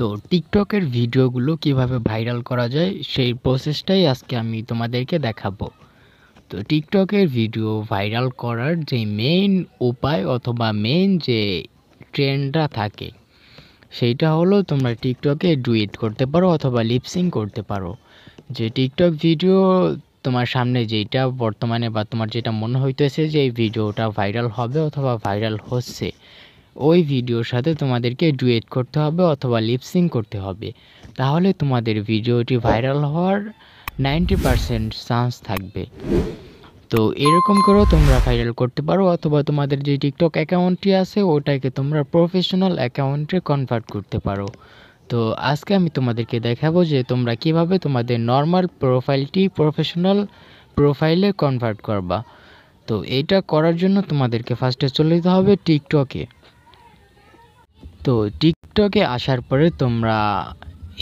তো টিকটকের ভিডিওগুলো কিভাবে ভাইরাল করা যায় সেই প্রসেসটাই আজকে আমি তোমাদেরকে দেখাবো। তো টিকটকের ভিডিও ভাইরাল করার যে মেইন উপায় অথবা মেইন যে ট্রেন্ডটা থাকে সেইটা হলো তোমরা টিকটকে ডুয়েট করতে পারো অথবা লিপসিং করতে পারো। যে টিকটক ভিডিও তোমার সামনে যেটা বর্তমানে বা তোমার যেটা মনে হইতেছে যে এই ভিডিওটা ভাইরাল হবে অথবা ভাইরাল হচ্ছে, ওই ভিডিওর সাথে তোমাদেরকে ডুয়েট করতে হবে অথবা লিপসিং করতে হবে। তাহলে তোমাদের ভিডিওটি ভাইরাল হওয়ার 90% চান্স থাকবে। তো এরকম করেও তোমরা ভাইরাল করতে পারো অথবা তোমাদের যে টিকটক অ্যাকাউন্টটি আছে ওটাকে তোমরা প্রফেশনাল অ্যাকাউন্টে কনভার্ট করতে পারো। তো আজকে আমি তোমাদেরকে দেখাবো যে তোমরা কিভাবে তোমাদের নর্মাল প্রোফাইলটি প্রফেশনাল প্রোফাইলে কনভার্ট করবা। তো এটা করার জন্য তোমাদেরকে ফার্স্টে চলে যেতে হবে টিকটকে। তো টিকটকে আসার পরে তোমরা,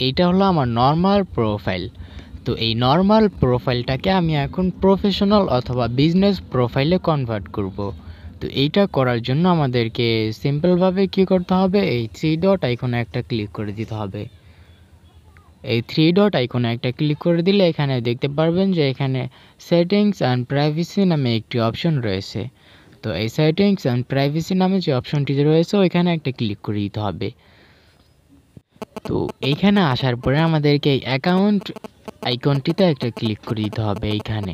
এইটা হলো আমার নর্মাল প্রোফাইল। তো এই নর্মাল প্রোফাইলটাকে আমি এখন প্রফেশনাল অথবা বিজনেস প্রোফাইলে কনভার্ট করব। তো এইটা করার জন্য আমাদেরকে সিম্পলভাবে কি করতে হবে, এই থ্রি ডট আইকনে একটা ক্লিক করে দিতে হবে। এই থ্রি ডট আইকনে একটা ক্লিক করে দিলে এখানে দেখতে পারবেন যে এখানে সেটিংস অ্যান্ড প্রাইভেসি নামে একটি অপশন রয়েছে। তো এই সেটিংস অ্যান্ড প্রাইভেসি নামে যে অপশনটি রয়েছে ওইখানে একটা ক্লিক করে দিতে হবে। তো এইখানে আসার পরে আমাদেরকে এই অ্যাকাউন্ট আইকনটিতে একটা ক্লিক করে দিতে হবে। এইখানে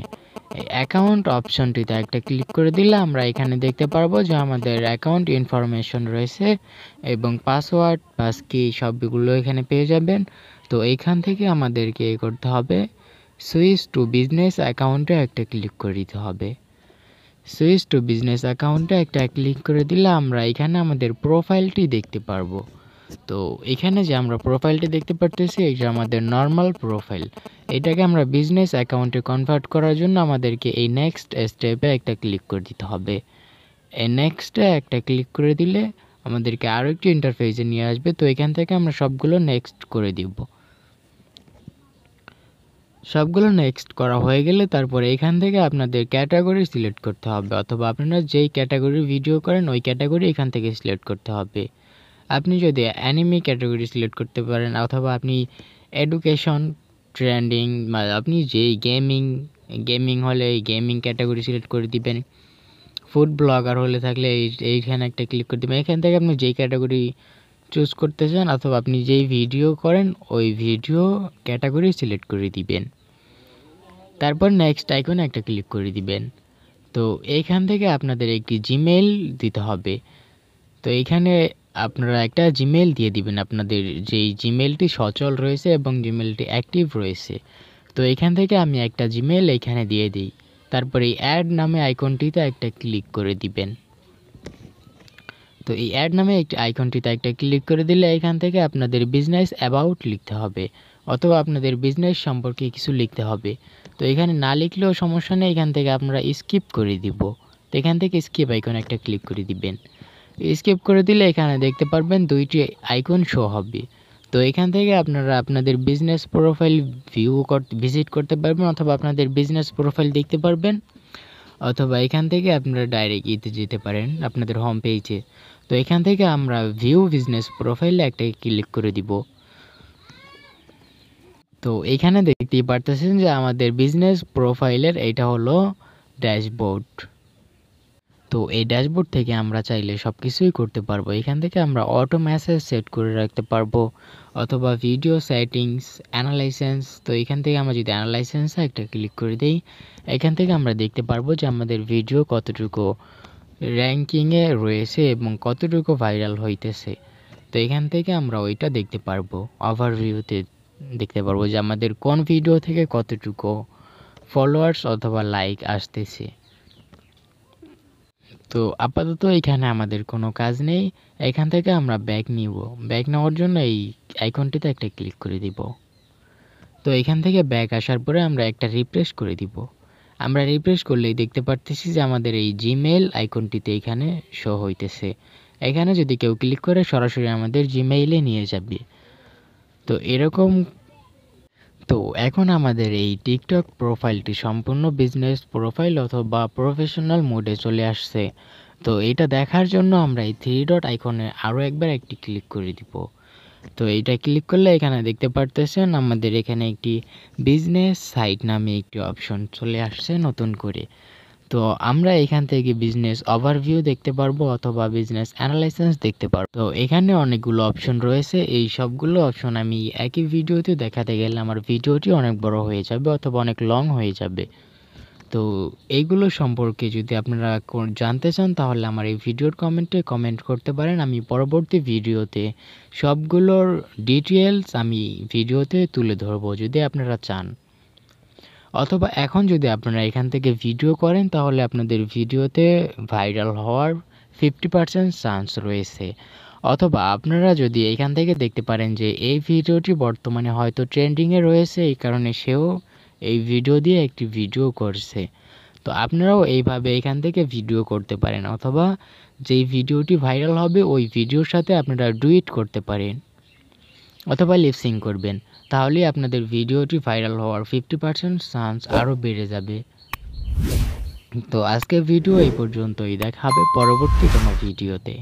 এই অ্যাকাউন্ট অপশনটিতে একটা ক্লিক করে দিলে আমরা এখানে দেখতে পারবো যে আমাদের অ্যাকাউন্ট ইনফরমেশন রয়েছে এবং পাসওয়ার্ড পাসকি সবগুলো এখানে পেয়ে যাবেন। তো এইখান থেকে আমাদেরকে করতে হবে সুইচ টু বিজনেস অ্যাকাউন্টে একটা ক্লিক করে দিতে হবে। সুইচ টু বিজনেস অ্যাকাউন্টে একটা ক্লিক করে দিলে আমরা এখানে আমাদের প্রোফাইলটি দেখতে পারবো। তো এখানে যে আমরা প্রোফাইলটি দেখতে পারতেছি এটা আমাদের নর্মাল প্রোফাইল। এটাকে আমরা বিজনেস অ্যাকাউন্টে কনভার্ট করার জন্য আমাদেরকে এই নেক্সট স্টেপে একটা ক্লিক করে দিতে হবে। এই নেক্সটে একটা ক্লিক করে দিলে আমাদেরকে আরও একটি ইন্টারফেসে নিয়ে আসবে। তো এখান থেকে আমরা সবগুলো নেক্সট করে দিব। সবগুলো নেক্সট করা হয়ে গেলে তারপরে এখান থেকে আপনাদের ক্যাটাগরি সিলেক্ট করতে হবে অথবা আপনারা যেই ক্যাটাগরির ভিডিও করেন ওই ক্যাটাগরি এখান থেকে সিলেক্ট করতে হবে। আপনি যদি অ্যানিমে ক্যাটাগরি সিলেক্ট করতে পারেন অথবা আপনি এডুকেশন ট্রেন্ডিং বা আপনি যেই গেমিং হলে এই গেমিং ক্যাটাগরি সিলেক্ট করে দিবেন। ফুড ব্লগার হলে থাকলে এইখানে একটা ক্লিক করে দেবেন। এখান থেকে আপনি যেই ক্যাটাগরি চুজ করতে চান অথবা আপনি যেই ভিডিও করেন ওই ভিডিও ক্যাটাগরি সিলেক্ট করে দিবেন। তারপর নেক্সট আইকনে একটা ক্লিক করে দিবেন। তো এইখান থেকে আপনাদের একটি জিমেইল দিতে হবে। তো এইখানে আপনারা একটা জিমেইল দিয়ে দিবেন, আপনাদের যেই জিমেইলটি সচল রয়েছে এবং জিমেইলটি অ্যাক্টিভ রয়েছে। তো এখান থেকে আমি একটা জিমেইল এখানে দিয়ে দিই। তারপরে এই অ্যাড নামে আইকনটিতে একটা ক্লিক করে দিবেন। তো এই অ্যাড নামে একটি আইকনটিতে একটা ক্লিক করে দিলে এখান থেকে আপনাদের বিজনেস অ্যাবাউট লিখতে হবে অথবা আপনাদের বিজনেস সম্পর্কে কিছু লিখতে হবে। তো এখানে না লিখলেও সমস্যা নেই, এখান থেকে আপনারা স্কিপ করে দিব। তো এখান থেকে স্কিপ আইকনে একটা ক্লিক করে দিবেন। স্কিপ করে দিলে এখানে দেখতে পারবেন দুইটি আইকন শো হবে। তো এখান থেকে আপনারা আপনাদের বিজনেস প্রোফাইল ভিজিট করতে পারবেন অথবা আপনাদের বিজনেস প্রোফাইল দেখতে পারবেন অথবা এখান থেকে আপনারা ডাইরেক্ট যেতে পারেন আপনাদের হোম পেজে। তো এখান থেকে আমরা ভিউ বিজনেস প্রোফাইলে একটা ক্লিক করে দিব। তো এখানে দেখতেই পারতেছেন যে আমাদের বিজনেস প্রোফাইলের এটা হলো ড্যাশবোর্ড। তো এই ড্যাশবোর্ড থেকে আমরা চাইলে সব কিছুই করতে পারবো। এখান থেকে আমরা অটো মেসেজ সেট করে রাখতে পারবো অথবা ভিডিও সেটিংস অ্যানালাইসেন্স। তো এখান থেকে আমরা যদি অ্যানালাইসেন্সে একটা ক্লিক করে দিই এখান থেকে আমরা দেখতে পারবো যে আমাদের ভিডিও কতটুকু র্যাঙ্কিংয়ে রয়েছে এবং কতটুকু ভাইরাল হইতেছে। তো এখান থেকে আমরা ওইটা দেখতে পারবো, ওভারভিউতে দেখতে পারবো যে আমাদের কোন ভিডিও থেকে কতটুকু ফলোয়ার্স অথবা লাইক আসতেছে। তো আপাতত এখানে আমাদের কোনো কাজ নেই। এখান থেকে আমরা ব্যাক নিব। ব্যাক নেওয়ার জন্য এই আইকনটিতে একটা ক্লিক করে দিব। তো এখান থেকে ব্যাক আসার পরে আমরা একটা রিফ্রেশ করে দিব। আমরা রিফ্রেশ করলেই দেখতে পারতেছি যে আমাদের এই জিমেইল আইকনটিতে এখানে শো হইতেছে। এখানে যদি কেউ ক্লিক করে সরাসরি আমাদের জিমেইলে নিয়ে যাবে। তো এরকম। তো এখন আমাদের এই টিকটক প্রোফাইলটি সম্পূর্ণ বিজনেস প্রোফাইল অথবা প্রফেশনাল মোডে চলে আসছে। তো এটা দেখার জন্য আমরা এই থ্রি ডট আইকনে আরও একবার একটি ক্লিক করে দিব। তো এইটা ক্লিক করলে এখানে দেখতে পারতেছেন আমাদের এখানে একটি বিজনেস সাইট নামে একটি অপশন চলে আসছে নতুন করে। তো আমরা এখান থেকে বিজনেস ওভারভিউ দেখতে পারবো অথবা বিজনেস অ্যানালাইসিস দেখতে পারবো। তো এখানে অনেকগুলো অপশন রয়েছে, এই সবগুলো অপশন আমি একই ভিডিওতে দেখাতে গেলে আমার ভিডিওটি অনেক বড় হয়ে যাবে অথবা অনেক লং হয়ে যাবে। তো এইগুলো সম্পর্কে যদি আপনারা জানতে চান তাহলে আমার এই ভিডিওর কমেন্টে কমেন্ট করতে পারেন। আমি পরবর্তী ভিডিওতে সবগুলোর ডিটেলস আমি ভিডিওতে তুলে ধরবো যদি আপনারা চান। অথবা এখন যদি আপনারা এখান থেকে ভিডিও করেন তাহলে আপনাদের ভিডিওতে ভাইরাল হওয়ার 50% চান্স রয়েছে। অথবা আপনারা যদি এখান থেকে দেখতে পারেন যে এই ভিডিওটি বর্তমানে হয়তো ট্রেন্ডিংয়ে রয়েছে, এই কারণে সেও এই ভিডিও দিয়ে একটি ভিডিও করছে। তো আপনারাও এইভাবে এখান থেকে ভিডিও করতে পারেন অথবা যেই ভিডিওটি ভাইরাল হবে ওই ভিডিওর সাথে আপনারা ডুয়েট করতে পারেন অথবা লিপসিং করবেন, তাহলেই আপনাদের ভিডিওটি ভাইরাল হওয়ার 50% চান্স আরও বেড়ে যাবে। তো আজকের ভিডিও এই পর্যন্তই, দেখা হবে পরবর্তী কোনো ভিডিওতে।